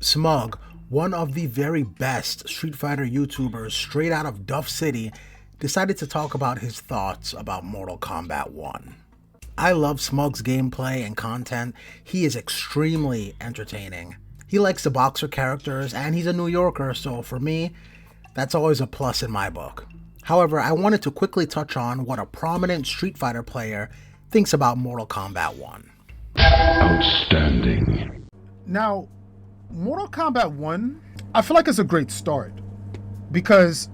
Smug, one of the very best Street Fighter YouTubers straight out of Duff City, decided to talk about his thoughts about Mortal Kombat 1. I love Smug's gameplay and content. He is extremely entertaining. He likes the boxer characters and he's a New Yorker, so for me, that's always a plus in my book. However, I wanted to quickly touch on what a prominent Street Fighter player thinks about Mortal Kombat 1. Outstanding. Now, Mortal Kombat 1, I feel like it's a great start because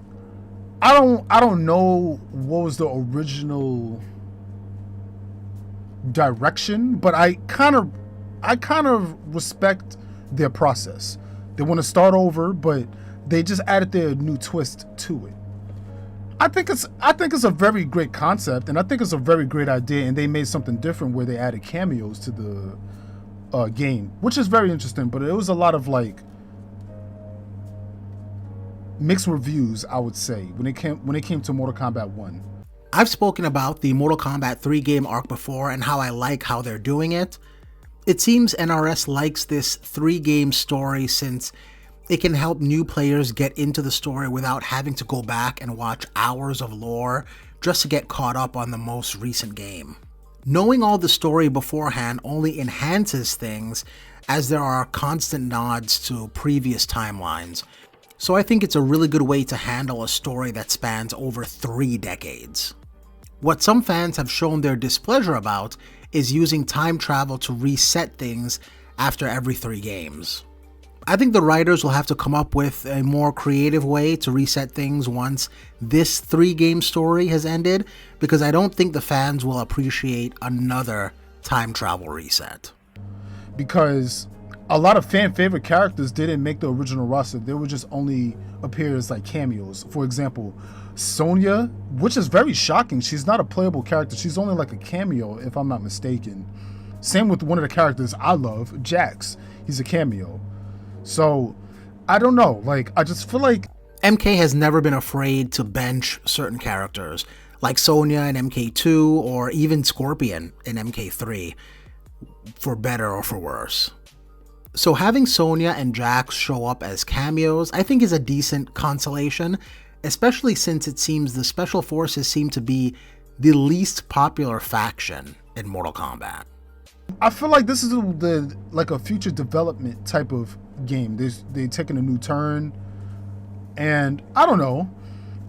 I don't know what was the original direction, but I kind of respect their process. They want to start over, but they just added their new twist to it. I think it's a very great concept, and I think it's a very great idea, and they made something different where they added cameos to the game, which is very interesting. But it was a lot of like mixed reviews, I would say, when it came to Mortal Kombat 1. I've spoken about the Mortal Kombat 3 game arc before and how I like how they're doing it. It seems NRS likes this 3-game story since it can help new players get into the story without having to go back and watch hours of lore just to get caught up on the most recent game. Knowing all the story beforehand only enhances things, as there are constant nods to previous timelines. So I think it's a really good way to handle a story that spans over 3 decades. What some fans have shown their displeasure about is using time travel to reset things after every 3 games. I think the writers will have to come up with a more creative way to reset things once this 3-game story has ended, because I don't think the fans will appreciate another time travel reset. Because a lot of fan favorite characters didn't make the original roster. They would just only appear as like cameos. For example, Sonya, which is very shocking. She's not a playable character. She's only like a cameo, if I'm not mistaken. Same with one of the characters I love, Jax. He's a cameo. So, I don't know, like, I just feel like MK has never been afraid to bench certain characters, like Sonya in MK2 or even Scorpion in MK3, for better or for worse. So having Sonya and Jax show up as cameos, I think is a decent consolation, especially since it seems the Special Forces seem to be the least popular faction in Mortal Kombat. I feel like this is like a future development type of game. They're taking a new turn, and I don't know.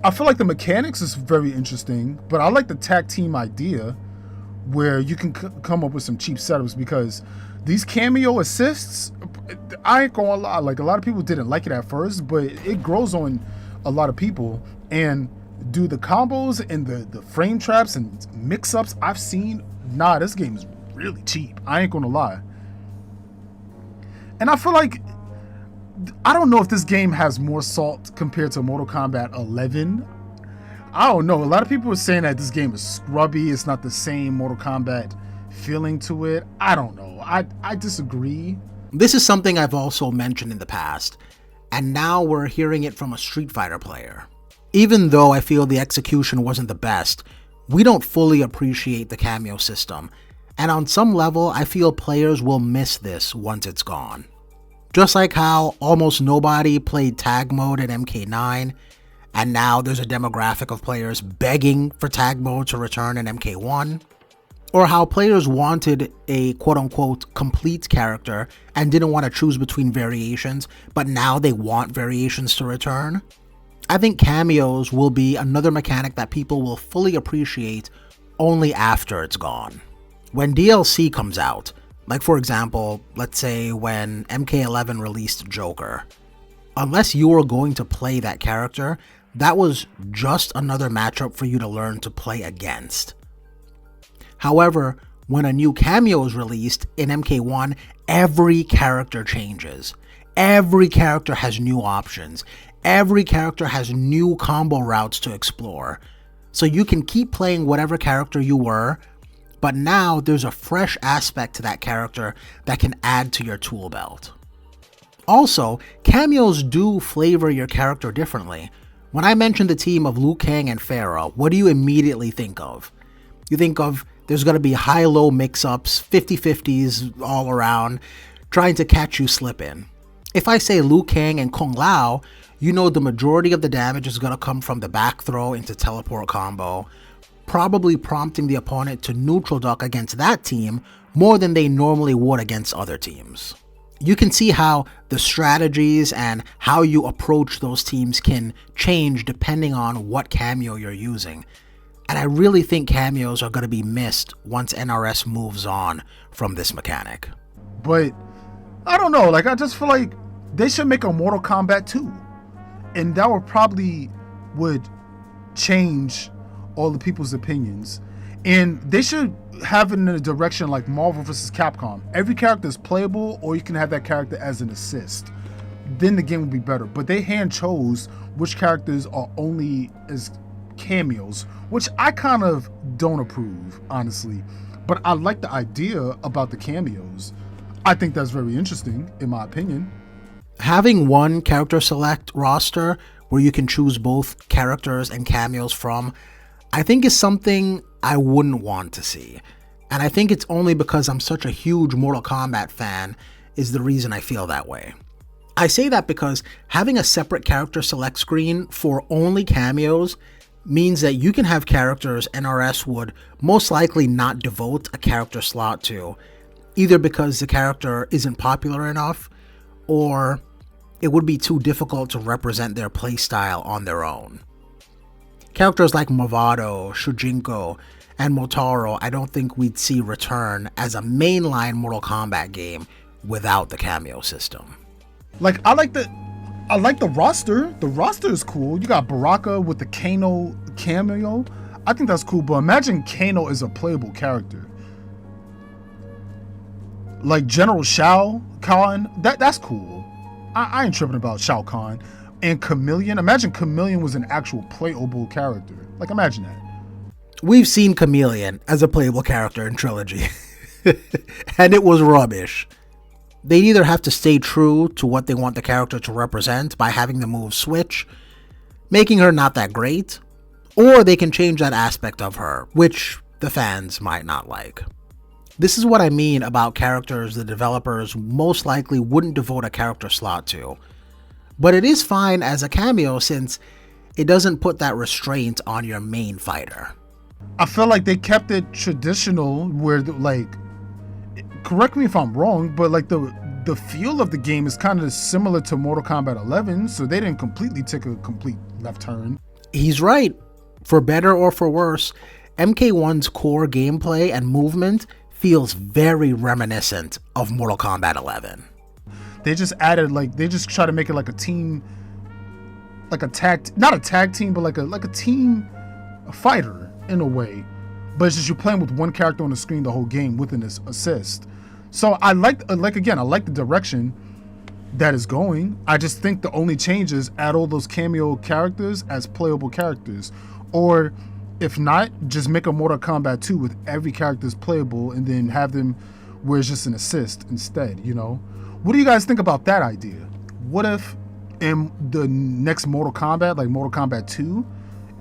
I feel like the mechanics is very interesting, but I like the tag team idea where you can come up with some cheap setups, because these cameo assists, I ain't gonna lie, like a lot of people didn't like it at first, but it grows on a lot of people. And do the combos and the frame traps and mix-ups I've seen, this game is really cheap. I ain't gonna lie. And I feel like, I don't know if this game has more salt compared to Mortal Kombat 11. I don't know. A lot of people are saying that this game is scrubby. It's not the same Mortal Kombat feeling to it. I don't know. I disagree. This is something I've also mentioned in the past, and now we're hearing it from a Street Fighter player. Even though I feel the execution wasn't the best, we don't fully appreciate the cameo system. And on some level, I feel players will miss this once it's gone. Just like how almost nobody played tag mode in MK9, and now there's a demographic of players begging for tag mode to return in MK1. Or how players wanted a quote-unquote complete character and didn't want to choose between variations, but now they want variations to return. I think cameos will be another mechanic that people will fully appreciate only after it's gone. When DLC comes out, like for example, let's say when MK11 released Joker, unless you were going to play that character, that was just another matchup for you to learn to play against. However, when a new cameo is released in MK1, every character changes. Every character has new options. Every character has new combo routes to explore. So you can keep playing whatever character you were, but now there's a fresh aspect to that character that can add to your tool belt. Also, cameos do flavor your character differently. When I mention the team of Liu Kang and Pharah, what do you immediately think of? You think of there's going to be high-low mix-ups, 50-50s all around, trying to catch you slipping. If I say Liu Kang and Kung Lao, you know the majority of the damage is going to come from the back throw into teleport combo, probably prompting the opponent to neutral duck against that team more than they normally would against other teams. You can see how the strategies and how you approach those teams can change depending on what Kameo you're using. And I really think Kameos are going to be missed once NRS moves on from this mechanic. But I don't know, like I just feel like they should make a Mortal Kombat 2. And that would change all the people's opinions. And they should have it in a direction like Marvel vs. Capcom. Every character is playable, or you can have that character as an assist. Then the game would be better. But they hand chose which characters are only as cameos, which I kind of don't approve, honestly. But I like the idea about the cameos. I think that's very interesting, in my opinion. Having one character select roster where you can choose both characters and cameos from, I think is something I wouldn't want to see. And I think it's only because I'm such a huge Mortal Kombat fan is the reason I feel that way. I say that because having a separate character select screen for only cameos means that you can have characters NRS would most likely not devote a character slot to, either because the character isn't popular enough, or it would be too difficult to represent their playstyle on their own. Characters like Movado, Shujinko, and Motaro I don't think we'd see return as a mainline Mortal Kombat game without the cameo system. Like I like the roster. The roster is cool. You got Baraka with the Kano cameo. I think that's cool, but imagine Kano is a playable character. Like General Shao Kahn, that's cool. I ain't tripping about Shao Kahn. And Chameleon, imagine Chameleon was an actual playable character. Like imagine that. We've seen Chameleon as a playable character in Trilogy, and it was rubbish. They'd either have to stay true to what they want the character to represent by having the move switch, making her not that great, or they can change that aspect of her, which the fans might not like. This is what I mean about characters the developers most likely wouldn't devote a character slot to. But it is fine as a cameo since it doesn't put that restraint on your main fighter. I feel like they kept it traditional where, like, correct me if I'm wrong, but like the feel of the game is kind of similar to Mortal Kombat 11, so they didn't completely take a complete left turn. He's right. For better or for worse, MK1's core gameplay and movement feels very reminiscent of Mortal Kombat 11. They just added, like, they just try to make it like a team, like a tag, not a tag team, but like a team fighter in a way. But it's just you're playing with one character on the screen the whole game with an assist. So I like the direction that is going. I just think the only change is add all those cameo characters as playable characters. Or if not, just make a Mortal Kombat 2 with every character's playable and then have them where it's just an assist instead, you know? What do you guys think about that idea? What if in the next Mortal Kombat, like Mortal Kombat 2,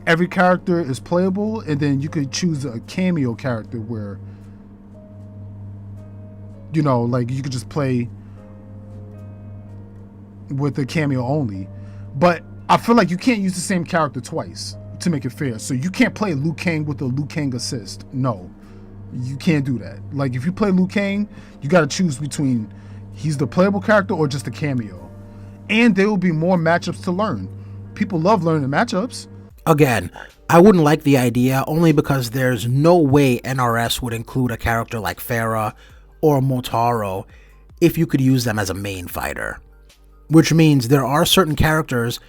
every character is playable and then you could choose a cameo character where, you know, like you could just play with the cameo only. But I feel like you can't use the same character twice to make it fair. So you can't play Liu Kang with a Liu Kang assist. No, you can't do that. Like if you play Liu Kang, you got to choose between he's the playable character or just a cameo. And there will be more matchups to learn. People love learning matchups. Again, I wouldn't like the idea only because there's no way NRS would include a character like Farah or Motaro if you could use them as a main fighter. Which means there are certain characters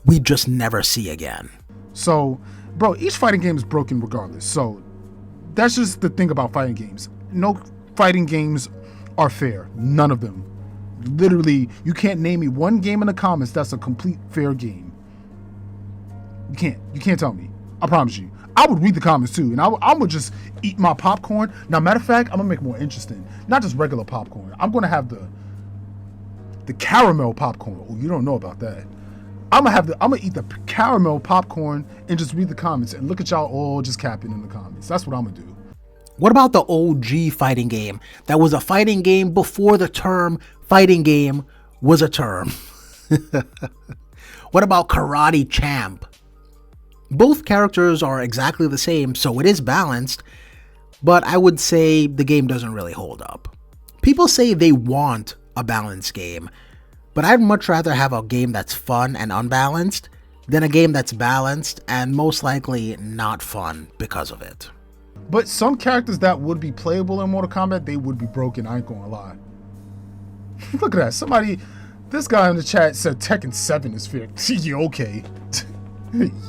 we just never see again. So, bro, each fighting game is broken regardless. So, that's just the thing about fighting games. No fighting games are fair. None of them. Literally, you can't name me one game in the comments that's a complete fair game. You can't tell me. I promise you. I would read the comments too, and I would just eat my popcorn. Now, matter of fact, I'm gonna make it more interesting. Not just regular popcorn. I'm gonna have the caramel popcorn. Oh, you don't know about that. I'm gonna eat the caramel popcorn and just read the comments and look at y'all all just capping in the comments. That's what I'm gonna do. What about the OG fighting game that was a fighting game before the term fighting game was a term. What about Karate Champ? Both characters are exactly the same, so it is balanced, but I would say the game doesn't really hold up. People say they want a balanced game, but I'd much rather have a game that's fun and unbalanced than a game that's balanced and most likely not fun because of it. But some characters that would be playable in Mortal Kombat, they would be broken, I ain't gonna lie. Look at that. This guy in the chat said Tekken 7 is fair. Yeah, okay.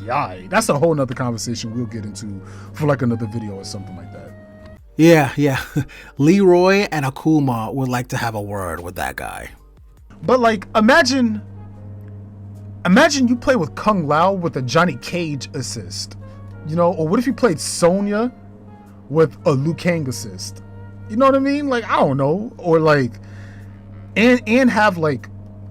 Yeah, that's a whole nother conversation we'll get into for like another video or something like that. Yeah. Leroy and Akuma would like to have a word with that guy. But like, imagine you play with Kung Lao with a Johnny Cage assist. You know, or what if you played Sonya with a Liu Kang assist? You know what I mean? Like, I don't know. Or like, and have like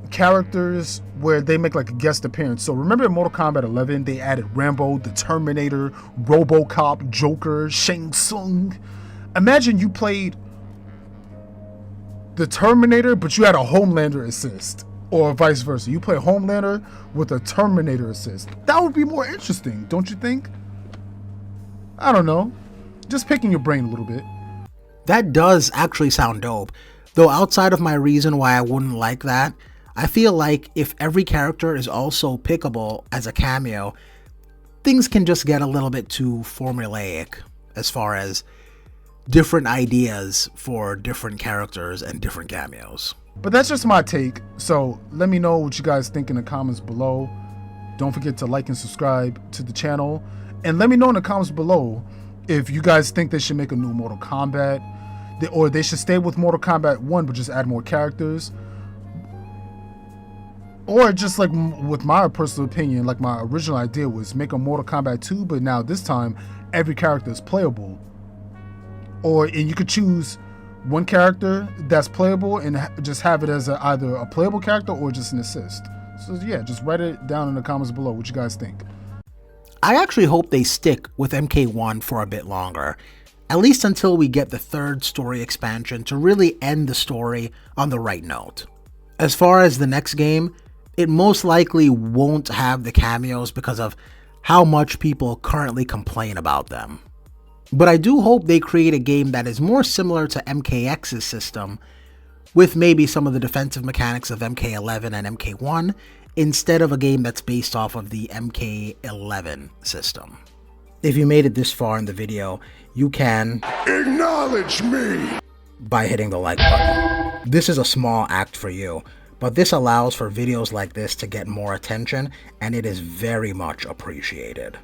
characters where they make like a guest appearance. So remember in Mortal Kombat 11, they added Rambo, the Terminator, RoboCop, Joker, Shang Tsung. Imagine you played the Terminator, but you had a Homelander assist. Or vice versa. You play Homelander with a Terminator assist. That would be more interesting, don't you think? I don't know. Just picking your brain a little bit. That does actually sound dope. Though outside of my reason why I wouldn't like that, I feel like if every character is also pickable as a cameo, things can just get a little bit too formulaic as far as different ideas for different characters and different cameos. But that's just my take. So let me know what you guys think in the comments below. Don't forget to like and subscribe to the channel. And let me know in the comments below if you guys think they should make a new Mortal Kombat, or they should stay with Mortal Kombat 1 but just add more characters. Or just like with my personal opinion, like my original idea was make a Mortal Kombat 2, but now this time every character is playable. And you could choose one character that's playable and just have it as either a playable character or just an assist. So yeah, just write it down in the comments below what you guys think. I actually hope they stick with MK1 for a bit longer, at least until we get the third story expansion to really end the story on the right note. As far as the next game, it most likely won't have the cameos because of how much people currently complain about them. But I do hope they create a game that is more similar to MKX's system, with maybe some of the defensive mechanics of MK11 and MK1, instead of a game that's based off of the MK11 system. If you made it this far in the video, you can acknowledge me by hitting the like button. This is a small act for you, but this allows for videos like this to get more attention, and it is very much appreciated.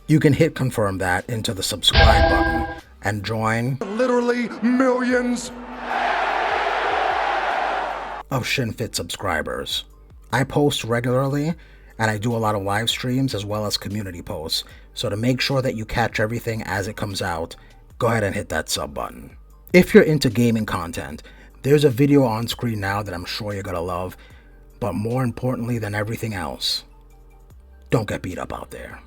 You can hit confirm that into the subscribe button and join literally millions of ShinFit subscribers. I post regularly, and I do a lot of live streams as well as community posts, so to make sure that you catch everything as it comes out, go ahead and hit that sub button. If you're into gaming content, there's a video on screen now that I'm sure you're gonna love, but more importantly than everything else, don't get beat up out there.